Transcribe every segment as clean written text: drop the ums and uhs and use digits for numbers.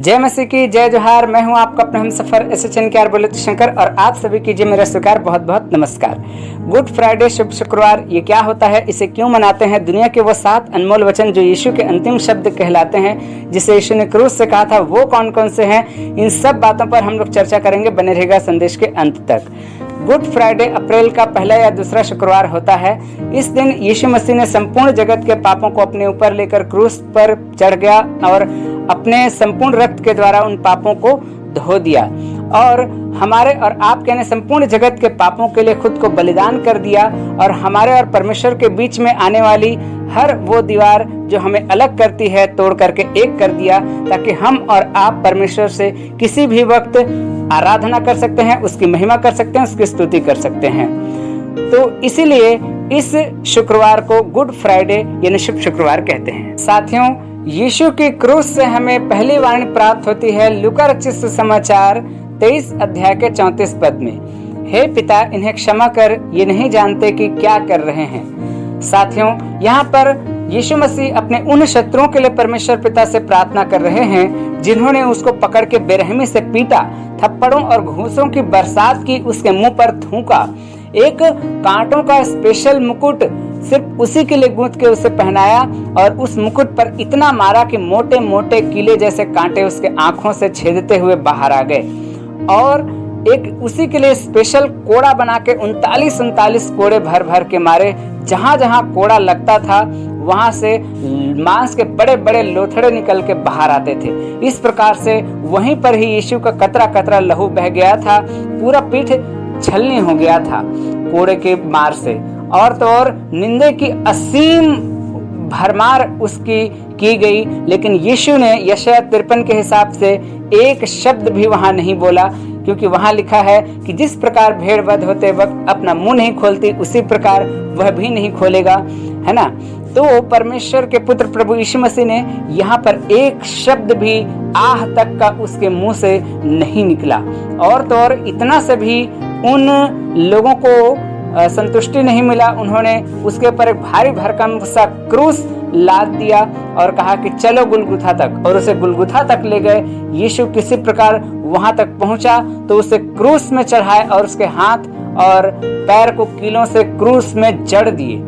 जय मसीह की जय जोहार। मैं हूं आपका अपना हमसफर एसएचएन के बुलेट शंकर और आप सभी कीजिए मेरा स्वीकार। बहुत बहुत नमस्कार। गुड फ्राइडे, शुभ शुक्रवार, ये क्या होता है, इसे क्यों मनाते हैं? दुनिया के वो 7 अनमोल वचन जो यीशु के अंतिम शब्द कहलाते हैं, जिसे यीशु ने क्रूस से कहा था, वो कौन कौन से हैं? इन सब बातों पर हम लोग चर्चा करेंगे। बने रहेगा संदेश के अंत तक। गुड फ्राइडे अप्रैल का पहला या दूसरा शुक्रवार होता है। इस दिन यीशु मसीह ने संपूर्ण जगत के पापों को अपने ऊपर लेकर क्रूस पर चढ़ गया और अपने संपूर्ण रक्त के द्वारा उन पापों को धो दिया और हमारे और आपके ने संपूर्ण जगत के पापों के लिए खुद को बलिदान कर दिया और हमारे और परमेश्वर के बीच में आने वाली हर वो दीवार जो हमें अलग करती है तोड़ करके एक कर दिया, ताकि हम और आप परमेश्वर से किसी भी वक्त आराधना कर सकते हैं, उसकी महिमा कर सकते हैं, उसकी स्तुति कर सकते हैं। तो इसीलिए इस शुक्रवार को गुड फ्राइडे यानी शुभ शुक्रवार कहते हैं। साथियों, यीशु की क्रूस से हमें पहली वाणी प्राप्त होती है लूका रचित सुसमाचार 23 अध्याय के 34 पद में। हे पिता, इन्हें क्षमा कर, ये नहीं जानते कि क्या कर रहे हैं। साथियों, यहाँ पर यीशु मसीह अपने उन शत्रुओं के लिए परमेश्वर पिता से प्रार्थना कर रहे हैं जिन्होंने उसको पकड़ के बेरहमी से पीटा, थप्पड़ों और घूंसों की बरसात की, उसके मुंह पर थूका, एक कांटों का स्पेशल मुकुट सिर्फ उसी के लिए गूंथ के उसे पहनाया और उस मुकुट पर इतना मारा कि मोटे मोटे कीले जैसे कांटे उसके आंखों से छेदते हुए बाहर आ गए और एक उसी के लिए स्पेशल कोड़ा बना के 39 कोड़े भर भर के मारे। जहां जहां कोड़ा लगता था वहां से मांस के बड़े बड़े लोथड़े निकल के बाहर आते थे। इस प्रकार से वहीं पर ही यीशु का कतरा कतरा लहू बह गया था, पूरा पीठ छलनी हो गया था कोड़े के मार से। और तो और निंदे की असीम भरमार उसकी की गई, लेकिन यीशु ने यशायाह 53 के हिसाब से एक शब्द भी वहां नहीं बोला, क्योंकि वहां लिखा है कि जिस प्रकार भेड़ वध होते वक्त अपना मुंह नहीं खोलती, उसी प्रकार वह भी नहीं खोलेगा, है ना। तो परमेश्वर के पुत्र प्रभु यीशु मसीह ने यहाँ पर एक शब्द भी आह तक का उसके मुंह से नहीं निकला। और तो और इतना से भी उन लोगों को संतुष्टि नहीं मिला। उन्होंने उसके ऊपर एक भारी भरकम सा क्रूस लाद दिया और कहा कि चलो गुलगुथा तक, और उसे गुलगुथा तक ले गए। यीशु किसी प्रकार वहां तक पहुंचा तो उसे क्रूस में चढ़ाए और उसके हाथ और पैर को कीलों से क्रूस में जड़ दिए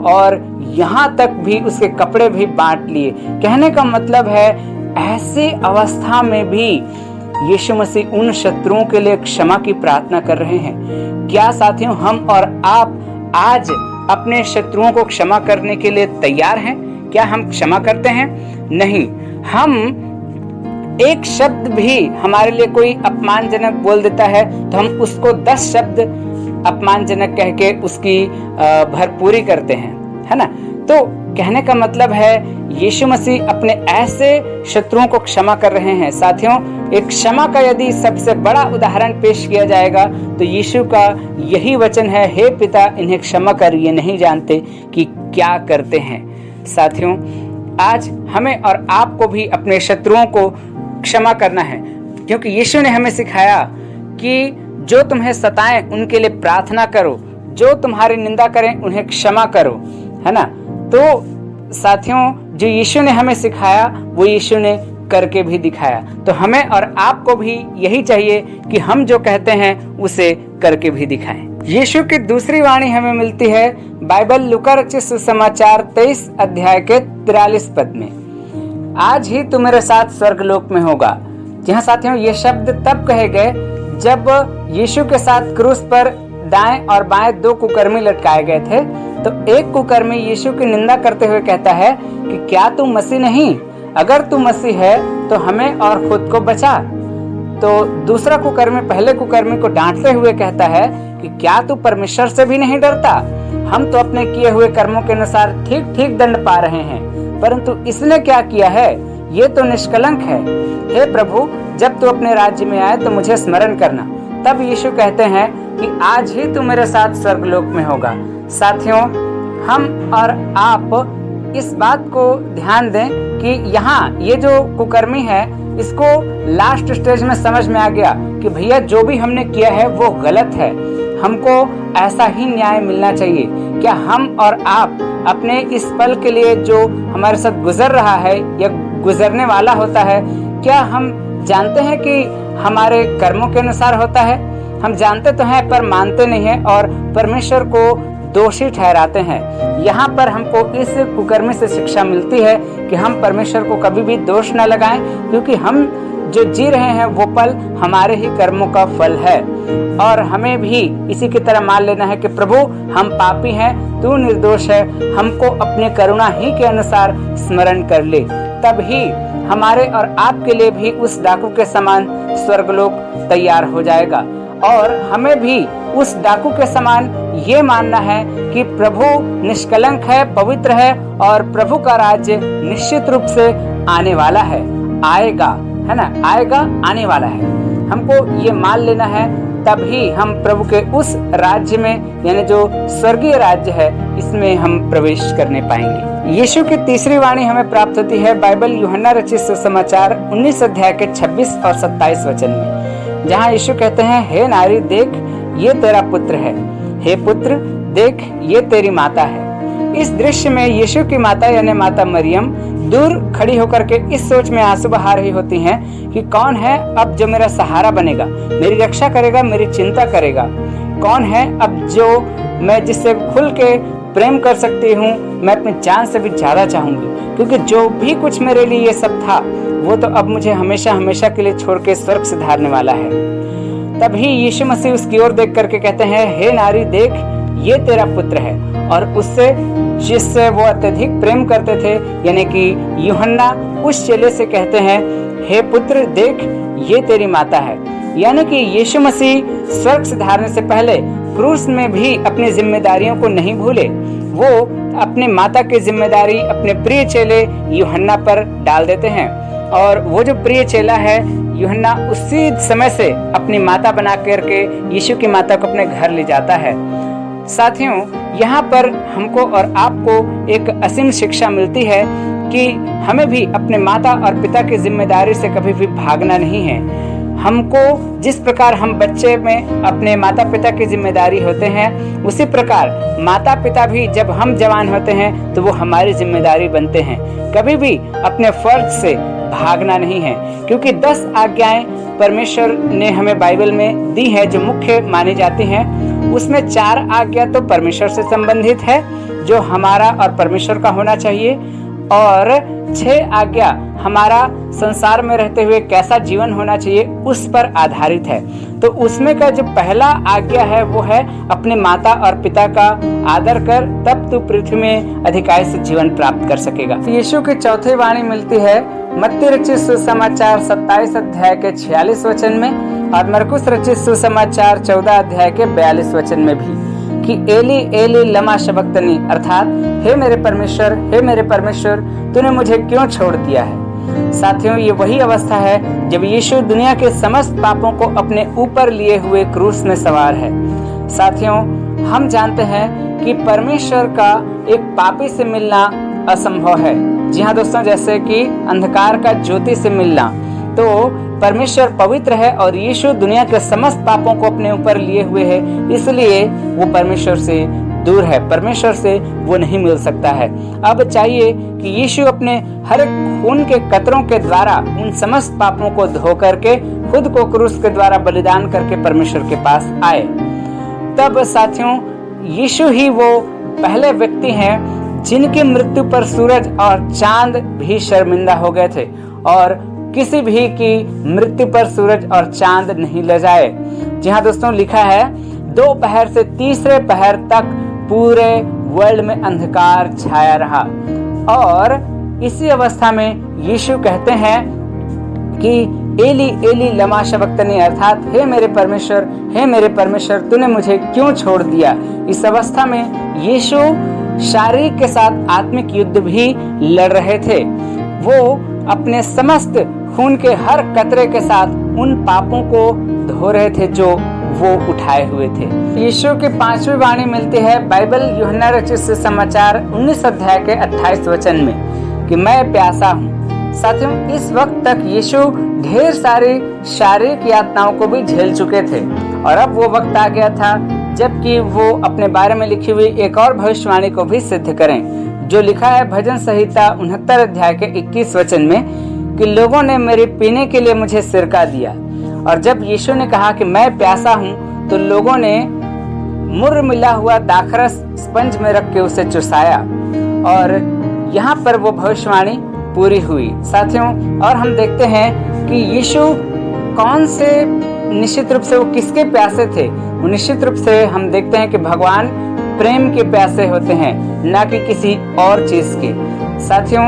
और यहाँ तक भी उसके कपड़े भी बांट लिए। कहने का मतलब है, ऐसी अवस्था में भी यीशु मसीह उन शत्रुओं के लिए क्षमा की प्रार्थना कर रहे हैं। क्या साथियों, हम और आप आज अपने शत्रुओं को क्षमा करने के लिए तैयार हैं? क्या हम क्षमा करते हैं? नहीं। हम एक शब्द भी हमारे लिए कोई अपमानजनक बोल देता है तो हम उसको 10 शब्द अपमानजनक कह के उसकी भरपूरी करते हैं, है ना। तो कहने का मतलब है, यीशु मसीह अपने ऐसे शत्रुओं को क्षमा कर रहे हैं। साथियों, एक क्षमा का यदि सबसे बड़ा उदाहरण पेश किया जाएगा तो यीशु का यही वचन है, हे पिता, इन्हें क्षमा कर, ये नहीं जानते कि क्या करते हैं। साथियों, आज हमें और आपको भी अपने शत्रुओं को क्षमा करना है, क्योंकि यीशु ने हमें सिखाया कि जो तुम्हें सताएं उनके लिए प्रार्थना करो, जो तुम्हारी निंदा करें उन्हें क्षमा करो, है ना। तो साथियों, जो यीशु ने हमें सिखाया वो यीशु ने करके भी दिखाया। तो हमें और आपको भी यही चाहिए कि हम जो कहते हैं उसे करके भी दिखाएं। यीशु की दूसरी वाणी हमें मिलती है बाइबल लूका रचित सुसमाचार 23 अध्याय के 43 पद में। आज ही तू मेरे साथ स्वर्गलोक में होगा। जी हाँ साथियों, ये शब्द तब कहे गए जब यीशु के साथ क्रूस पर दाएं और बाएं 2 कुकर्मी लटकाए गए थे। तो एक कुकर्मी यीशु की निंदा करते हुए कहता है कि क्या तू मसीह नहीं? अगर तू मसीह है तो हमें और खुद को बचा। तो दूसरा कुकर्मी पहले कुकर्मी को डांटते हुए कहता है कि क्या तू परमेश्वर से भी नहीं डरता? हम तो अपने किए हुए कर्मों के अनुसार ठीक ठीक दंड पा रहे हैं, परंतु इसने क्या किया है? ये तो निष्कलंक है। हे प्रभु, जब तू अपने राज्य में आए तो मुझे स्मरण करना। तब यीशु कहते हैं कि आज ही तू मेरे साथ स्वर्गलोक में होगा। साथियों, हम और आप इस बात को ध्यान दें कि यहाँ ये जो कुकर्मी है, इसको लास्ट स्टेज में समझ में आ गया कि भैया जो भी हमने किया है वो गलत है, हमको ऐसा ही न्याय मिलना चाहिए। क्या हम और आप अपने इस पल के लिए जो हमारे साथ गुजर रहा है या गुजरने वाला होता है, क्या हम जानते हैं कि हमारे कर्मों के अनुसार होता है। हम जानते तो हैं पर मानते नहीं हैं और परमेश्वर को दोषी ठहराते हैं। यहाँ पर हमको इस कुकर्मी से शिक्षा मिलती है कि हम परमेश्वर को कभी भी दोष न लगाएं, क्योंकि हम जो जी रहे हैं वो पल हमारे ही कर्मों का फल है। और हमें भी इसी की तरह मान लेना है कि प्रभु हम पापी हैं, तू निर्दोष है, हमको अपने करुणा ही के अनुसार स्मरण कर ले। तब ही हमारे और आपके लिए भी उस डाकू के समान स्वर्गलोक तैयार हो जाएगा। और हमें भी उस डाकू के समान ये मानना है कि प्रभु निष्कलंक है, पवित्र है और प्रभु का राज्य निश्चित रूप से आने वाला है, आएगा, है ना, आएगा, आने वाला है। हमको ये मान लेना है, तभी हम प्रभु के उस राज्य में, यानी जो स्वर्गीय राज्य है, इसमें हम प्रवेश करने पाएंगे। यीशु की तीसरी वाणी हमें प्राप्त होती है बाइबल यूहन्ना रचित सुसमाचार 19 अध्याय के 26 और 27 वचन में, जहाँ यीशु कहते हैं, हे नारी देख ये तेरा पुत्र है, हे पुत्र देख ये तेरी माता है। इस दृश्य में यीशु की माता यानी माता मरियम दूर खड़ी होकर के इस सोच में आंसू बहा रही होती हैं कि कौन है अब जो मेरा सहारा बनेगा, मेरी रक्षा करेगा, मेरी चिंता करेगा। कौन है अब जो मैं जिससे खुल के प्रेम कर सकती हूँ, मैं अपनी जान से भी ज्यादा चाहूंगी, क्योंकि जो भी कुछ मेरे लिए ये सब था वो तो अब मुझे हमेशा हमेशा के लिए छोड़ के स्वर्ग से धारने वाला है। तभी यीशु मसीह उसकी ओर देख करके कहते हैं, हे नारी देख ये तेरा पुत्र है। और उससे जिससे वो अत्यधिक प्रेम करते थे, यानी कि यूहन्ना उस चेले से कहते हैं, हे पुत्र देख ये तेरी माता है। यानी कि यीशु मसीह स्वर्ग से धारने से पहले क्रूस में भी अपनी जिम्मेदारियों को नहीं भूले। वो अपनी माता की जिम्मेदारी अपने प्रिय चेले यूहन्ना पर डाल देते हैं, और वो जो प्रिय चेला है यूहन्ना उसी समय से अपनी माता बना करके यीशु की माता को अपने घर ले जाता है। साथियों, यहाँ पर हमको और आपको एक असीम शिक्षा मिलती है कि हमें भी अपने माता और पिता की जिम्मेदारी से कभी भी भागना नहीं है। हमको जिस प्रकार हम बच्चे में अपने माता पिता की जिम्मेदारी होते हैं, उसी प्रकार माता पिता भी जब हम जवान होते हैं तो वो हमारी जिम्मेदारी बनते हैं। कभी भी अपने फर्ज से भागना नहीं है, क्योंकि 10 आज्ञाएं परमेश्वर ने हमें बाइबल में दी है जो मुख्य मानी जाती हैं। उसमें 4 आज्ञा तो परमेश्वर से संबंधित है जो हमारा और परमेश्वर का होना चाहिए, और 6 आज्ञा हमारा संसार में रहते हुए कैसा जीवन होना चाहिए उस पर आधारित है। तो उसमें का जो पहला आज्ञा है वो है अपने माता और पिता का आदर कर, तब तू पृथ्वी में अधिकारी से जीवन प्राप्त कर सकेगा। यीशु की चौथी वाणी मिलती है मत्ती रचित सुसमाचार 27 अध्याय के 46 वचन में और मरकुस रचित सुसमाचार 14 अध्याय के 42 वचन में भी, कि एली एली लमा शबक्तनी, अर्थात हे मेरे परमेश्वर तूने मुझे क्यों छोड़ दिया है। साथियों, ये वही अवस्था है जब यीशु दुनिया के समस्त पापों को अपने ऊपर लिए हुए क्रूस में सवार है। साथियों, हम जानते हैं कि परमेश्वर का एक पापी से मिलना असंभव है। जी हाँ दोस्तों, जैसे कि अंधकार का ज्योति से मिलना, तो परमेश्वर पवित्र है और यीशु दुनिया के समस्त पापों को अपने ऊपर लिए हुए है, इसलिए वो परमेश्वर से दूर है, परमेश्वर से वो नहीं मिल सकता है। अब चाहिए कि यीशु अपने हर एक खून के कतरों के द्वारा उन समस्त पापों को धो करके खुद को क्रूस के द्वारा बलिदान करके परमेश्वर के पास आए। तब साथियों, यीशु ही वो पहले व्यक्ति हैं जिनकी मृत्यु पर सूरज और चांद भी शर्मिंदा हो गए थे, और किसी भी की मृत्यु पर सूरज और चांद नहीं लजाए। जी हाँ दोस्तों, लिखा है 2 पहर से तीसरे पहर तक पूरे वर्ल्ड में अंधकार छाया रहा। और इसी अवस्था में यीशु कहते हैं कि एली एली लमा शबक्तनी, अर्थात हे मेरे परमेश्वर तूने मुझे क्यों छोड़ दिया। इस अवस्था में यीशु शारीरिक के साथ आत्मिक युद्ध भी लड़ रहे थे। वो अपने समस्त खून के हर कतरे के साथ उन पापों को धो रहे थे जो वो उठाए हुए थे। यीशु की 5वीं वाणी मिलती है बाइबल यूहन्ना रचित सुसमाचार 19 अध्याय के 28 वचन में, कि मैं प्यासा हूँ। साथियों, इस वक्त तक यीशु ढेर सारी शारीरिक यातनाओं को भी झेल चुके थे, और अब वो वक्त आ गया था जबकि वो अपने बारे में लिखी हुई एक और भविष्यवाणी को भी सिद्ध करें, जो लिखा है भजन संहिता 69 अध्याय के 21 वचन में, कि लोगों ने मेरे पीने के लिए मुझे सिरका दिया। और जब यीशु ने कहा कि मैं प्यासा हूँ, तो लोगों ने मुर्र मिला हुआ दाखरस स्पंज में रख के उसे चुसाया, और यहाँ पर वो भविष्यवाणी पूरी हुई। साथियों, और हम देखते हैं कि यीशु कौन से, निश्चित रूप से वो किसके प्यासे थे? वो निश्चित रूप से हम देखते हैं कि भगवान प्रेम के प्यासे होते हैं, ना कि किसी और चीज के। साथियों,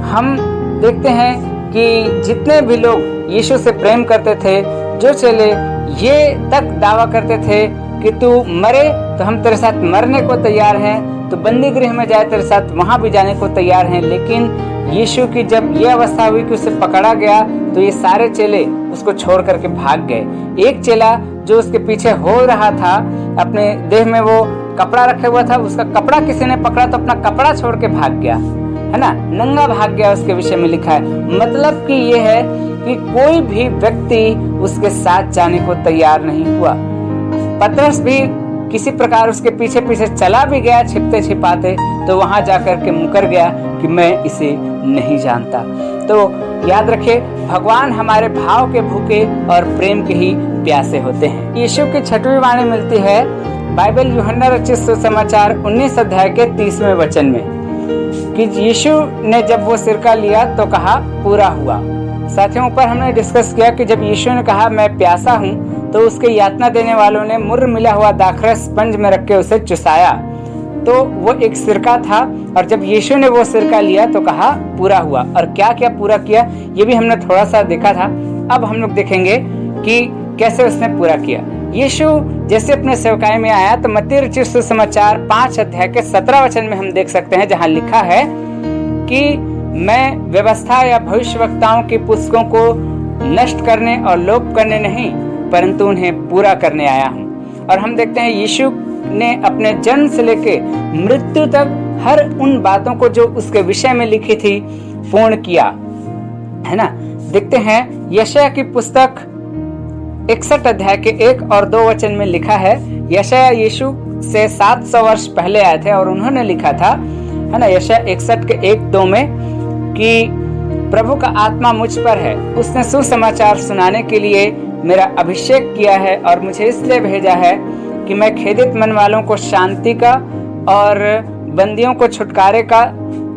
हम देखते हैं कि जितने भी लोग यीशु से प्रेम करते थे, जो चेले ये तक दावा करते थे कि तू मरे तो हम तेरे साथ मरने को तैयार हैं, तो बंदी गृह में जाए तेरे साथ वहां भी जाने को तैयार हैं। लेकिन यीशु की जब ये अवस्था हुई कि उसे पकड़ा गया, तो ये सारे चेले उसको छोड़ करके भाग गए। एक चेला जो उसके पीछे हो रहा था, अपने देह में वो कपड़ा रखे हुआ था, उसका कपड़ा किसी ने पकड़ा तो अपना कपड़ा छोड़ के भाग गया, है ना, नंगा भाग गया, उसके विषय में लिखा है। मतलब कि ये है कि कोई भी व्यक्ति उसके साथ जाने को तैयार नहीं हुआ। पतरस भी किसी प्रकार उसके पीछे पीछे चला भी गया, छिपते छिपाते, तो वहां जाकर के मुकर गया कि मैं इसे नहीं जानता। तो याद रखिए, भगवान हमारे भाव के भूखे और प्रेम के ही प्यासे होते हैं। यीशु की 6वीं वाणी मिलती है बाइबल यूहन्ना रचित सुसमाचार 19 अध्याय के 30वें वचन में, कि यीशु ने जब वो सिरका लिया तो कहा पूरा हुआ। साथियों, ऊपर हमने डिस्कस किया कि जब यीशु ने कहा मैं प्यासा हूँ, तो उसके यातना देने वालों ने मुर्र मिला हुआ दाखरस स्पंज में रख के उसे चुसाया, तो वो एक सिरका था। और जब यीशु ने वो सिरका लिया तो कहा पूरा हुआ। और क्या क्या पूरा किया, ये भी हमने थोड़ा सा देखा था। अब हम लोग देखेंगे कि कैसे उसने पूरा किया। यीशु जैसे अपने सेवकाई में आया, तो मत्ती रचित सुसमाचार 5 अध्याय के 17 वचन में हम देख सकते हैं, जहाँ लिखा है कि मैं व्यवस्था या भविष्यवक्ताओं की पुस्तकों को नष्ट करने और लोप करने नहीं, परंतु उन्हें पूरा करने आया हूँ। और हम देखते हैं यीशु ने अपने जन्म से लेके मृत्यु तक हर उन बातों को जो उसके विषय में लिखी थी पूर्ण किया, है ना। देखते हैं यशायाह की पुस्तक 61 अध्याय के 1 और 2 वचन में लिखा है। यशायाह यीशु से 700 वर्ष पहले आए थे और उन्होंने लिखा था, है ना, यशायाह 61 के 1-2 में, कि प्रभु का आत्मा मुझ पर है, उसने सुसमाचार सुनाने के लिए मेरा अभिषेक किया है और मुझे इसलिए भेजा है कि मैं खेदित मन वालों को शांति का और बंदियों को छुटकारे का,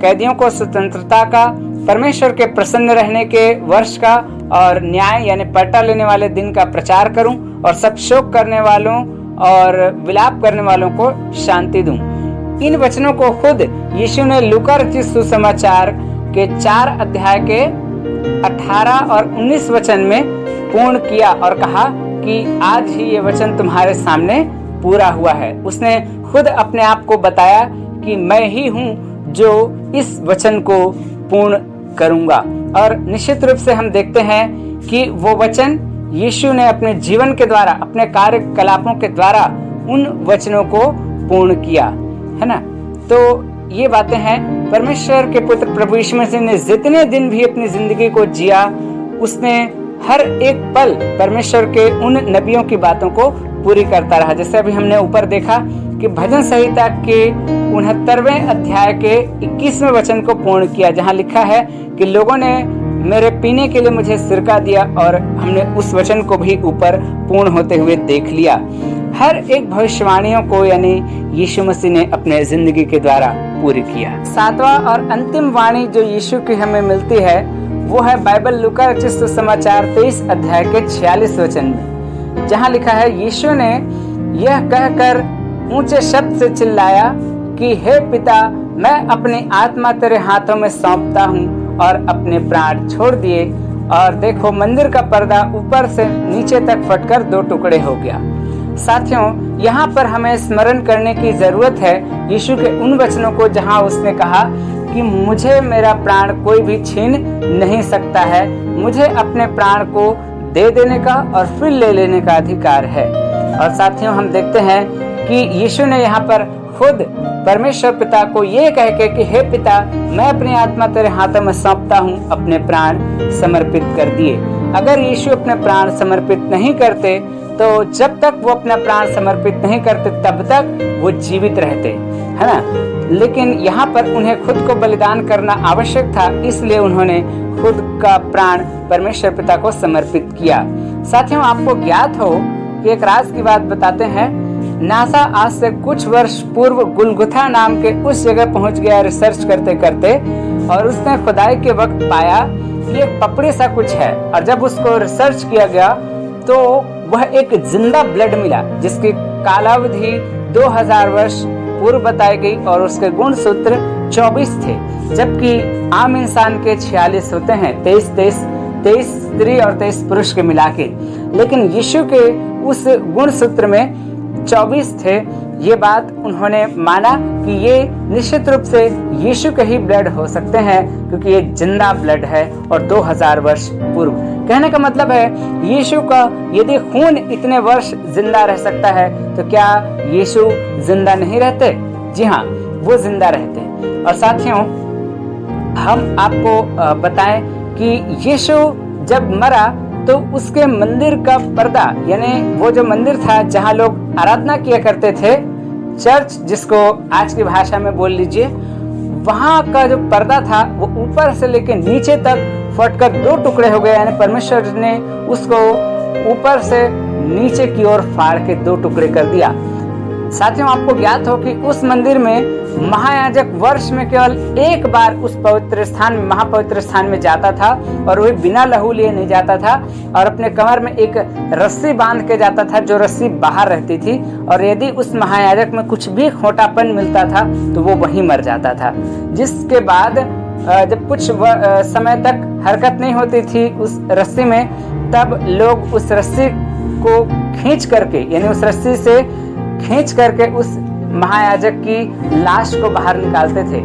कैदियों को स्वतंत्रता का, परमेश्वर के प्रसन्न रहने के वर्ष का और न्याय यानी पलटा लेने वाले दिन का प्रचार करूं, और सब शोक करने वालों और विलाप करने वालों को शांति दूं। इन वचनों को खुद यीशु ने लूका रचित सुसमाचार के 4 अध्याय के 18 और 19 वचन में पूर्ण किया और कहा कि आज ही ये वचन तुम्हारे सामने पूरा हुआ है। उसने खुद अपने आप को बताया कि मैं ही हूँ जो इस वचन को पूर्ण करूंगा। और निश्चित रूप से हम देखते हैं कि वो वचन यीशु ने अपने जीवन के द्वारा, अपने कार्यकलापों के द्वारा उन वचनों को पूर्ण किया, है ना। तो ये बातें हैं। परमेश्वर के पुत्र प्रभु यीशु मसीह ने जितने दिन भी अपनी जिंदगी को जिया, उसने हर एक पल परमेश्वर के उन नबियों की बातों को पूरी करता रहा। जैसे अभी हमने ऊपर देखा कि भजन संहिता के 69वें अध्याय के 21वें वचन को पूर्ण किया, जहाँ लिखा है कि लोगों ने मेरे पीने के लिए मुझे सिरका दिया, और हमने उस वचन को भी ऊपर पूर्ण होते हुए देख लिया। हर एक भविष्यवाणियों को यानी यीशु मसीह ने अपने जिंदगी के द्वारा पूरी किया। 7वां और अंतिम वाणी जो यीशु की हमें मिलती है, वो है बाइबल लूका रचित सुसमाचार 23 अध्याय के 46 वचन में, जहाँ लिखा है, यीशु ने यह कहकर ऊंचे शब्द से चिल्लाया कि हे पिता, मैं अपनी आत्मा तेरे हाथों में सौंपता हूँ, और अपने प्राण छोड़ दिए। और देखो, मंदिर का पर्दा ऊपर से नीचे तक फटकर 2 टुकड़े हो गया। साथियों, यहाँ पर हमें स्मरण करने की जरूरत है यीशु के उन वचनों को, जहाँ उसने कहा कि मुझे मेरा प्राण कोई भी छीन नहीं सकता है, मुझे अपने प्राण को दे देने का और फिर ले लेने का अधिकार है। और साथियों, हम देखते हैं कि यीशु ने यहाँ पर खुद परमेश्वर पिता को ये कह के कि हे पिता, मैं अपनी आत्मा तेरे हाथों में सौंपता हूँ, अपने प्राण समर्पित कर दिए। अगर यीशु अपने प्राण समर्पित नहीं करते, तो जब तक वो अपना प्राण समर्पित नहीं करते तब तक वो जीवित रहते, है ना। लेकिन यहाँ पर उन्हें खुद को बलिदान करना आवश्यक था, इसलिए उन्होंने खुद का प्राण परमेश्वर पिता को समर्पित किया। साथियों, आपको ज्ञात हो कि एक राज की बात बताते हैं, नासा आज से कुछ वर्ष पूर्व गुलगुथा नाम के उस जगह पहुंच गया रिसर्च करते करते, और उसने खुदाई के वक्त पाया कि एक पपड़ी सा कुछ है, और जब उसको रिसर्च किया गया तो वह एक जिंदा ब्लड मिला जिसकी कालावधि 2000 वर्ष पूर्व बताई गई, और उसके गुण सूत्र 24 थे, जबकि आम इंसान के 46 होते हैं, 23 स्त्री और 23 पुरुष के मिला के। लेकिन यीशु के उस गुण सूत्र में 24 थे। ये बात उन्होंने माना कि ये निश्चित रूप से यीशु के ही ब्लड हो सकते हैं, क्योंकि ये जिंदा ब्लड है और 2000 वर्ष पूर्व। कहने का मतलब है, यीशु का यदि खून इतने वर्ष जिंदा रह सकता है तो क्या यीशु जिंदा नहीं रहते? जी हाँ, वो जिंदा रहते। और साथियों, हम आपको बताएं कि यीशु जब मरा तो उसके मंदिर का पर्दा, यानी वो जो मंदिर था जहाँ लोग आराधना किया करते थे, चर्च जिसको आज की भाषा में बोल लीजिए, वहाँ का जो पर्दा था वो ऊपर से लेकर नीचे तक फटकर 2 टुकड़े हो गए। यानी परमेश्वर ने उसको ऊपर से नीचे की ओर फाड़ के 2 टुकड़े कर दिया। साथियों, आपको ज्ञात हो कि उस मंदिर में महायाजक वर्ष में केवल एक बार उस पवित्र स्थान में, महापवित्र स्थान में जाता था, और वही बिना लहू लिए नहीं जाता था, और अपने कमर में एक रस्सी बांध के जाता था, जो रस्सी बाहर रहती थी, और यदि उस महायाजक में कुछ भी खोटापन मिलता था तो वो वहीं मर जाता था। जिसके बाद जब कुछ समय तक हरकत नहीं होती थी उस रस्सी में, तब लोग उस रस्सी को खींच करके, यानी उस रस्सी से खींच करके उस महायाजक की लाश को बाहर निकालते थे।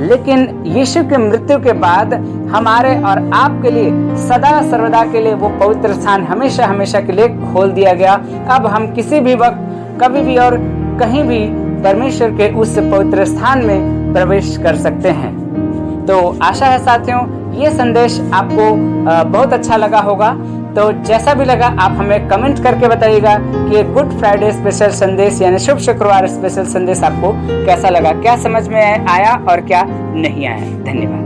लेकिन यीशु की मृत्यु के बाद हमारे और आपके लिए सदा सर्वदा के लिए वो पवित्र स्थान हमेशा हमेशा के लिए खोल दिया गया। अब हम किसी भी वक्त, कभी भी और कहीं भी परमेश्वर के उस पवित्र स्थान में प्रवेश कर सकते हैं। तो आशा है साथियों, ये संदेश आपको बहुत अच्छा लगा होगा। तो जैसा भी लगा आप हमें कमेंट करके बताइएगा कि गुड फ्राइडे स्पेशल संदेश यानी शुभ शुक्रवार स्पेशल संदेश आपको कैसा लगा, क्या समझ में आया और क्या नहीं आया। धन्यवाद।